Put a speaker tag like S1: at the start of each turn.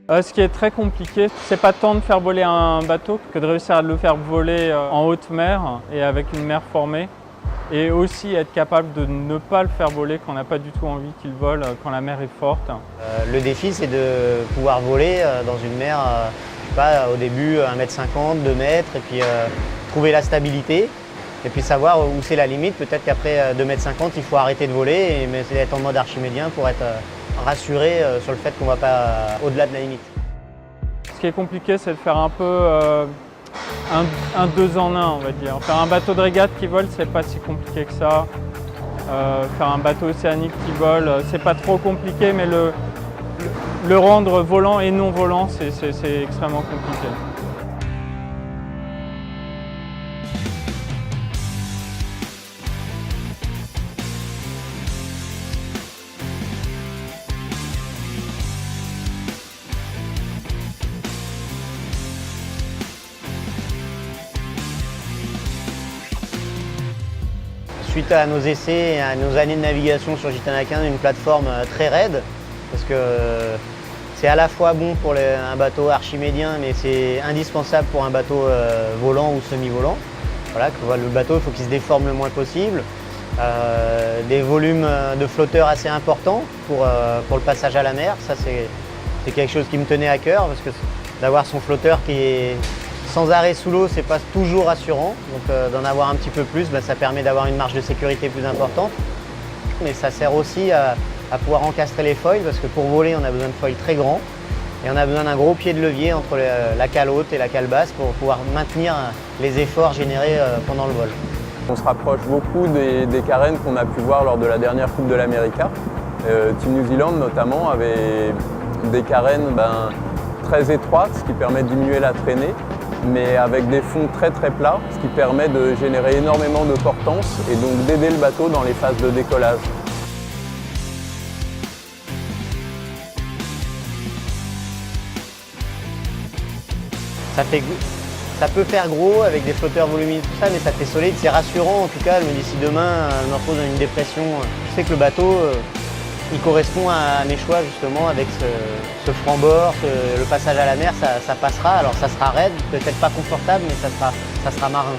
S1: Ce qui est très compliqué, c'est pas tant de faire voler un bateau que de réussir à le faire voler en haute mer et avec une mer formée. Et aussi être capable de ne pas le faire voler quand on n'a pas du tout envie qu'il vole, quand la mer est forte.
S2: Le défi, c'est de pouvoir voler dans une mer, je sais pas, au début 1,50 m, 2 mètres, et puis trouver la stabilité, et puis savoir où c'est la limite. Peut-être qu'après 2,50 m, il faut arrêter de voler et être en mode archimédien pour être rassuré sur le fait qu'on ne va pas au-delà de la limite.
S1: Ce qui est compliqué, c'est de faire un peu un 2 en 1, on va dire. Faire un bateau de régate qui vole, c'est pas si compliqué que ça. Faire un bateau océanique qui vole, c'est pas trop compliqué, mais le rendre volant et non volant, c'est extrêmement compliqué.
S2: Suite à nos essais et à nos années de navigation sur Gitana 15, une plateforme très raide, parce que c'est à la fois bon pour un bateau archimédien, mais c'est indispensable pour un bateau volant ou semi-volant. Voilà, le bateau, il faut qu'il se déforme le moins possible. Des volumes de flotteurs assez importants pour le passage à la mer. Ça, c'est quelque chose qui me tenait à cœur, parce que d'avoir son flotteur qui est sans arrêt sous l'eau, c'est pas toujours rassurant. Donc d'en avoir un petit peu plus, ça permet d'avoir une marge de sécurité plus importante. Mais ça sert aussi à pouvoir encastrer les foils, parce que pour voler, on a besoin de foils très grands. Et on a besoin d'un gros pied de levier entre la cale haute et la cale basse pour pouvoir maintenir les efforts générés pendant le vol.
S3: On se rapproche beaucoup des carènes qu'on a pu voir lors de la dernière Coupe de l'América. Team New Zealand notamment avait des carènes très étroites, ce qui permet de diminuer la traînée, mais avec des fonds très plats, ce qui permet de générer énormément de portance et donc d'aider le bateau dans les phases de décollage.
S2: Ça peut faire gros avec des flotteurs volumineux, tout ça, mais ça fait solide, c'est rassurant en tout cas. Je me dis, si demain je me retrouve dans une dépression, je sais que le bateau il correspond à mes choix justement, avec ce franc-bord, le passage à la mer, ça passera. Alors ça sera raide, peut-être pas confortable, mais ça sera marin.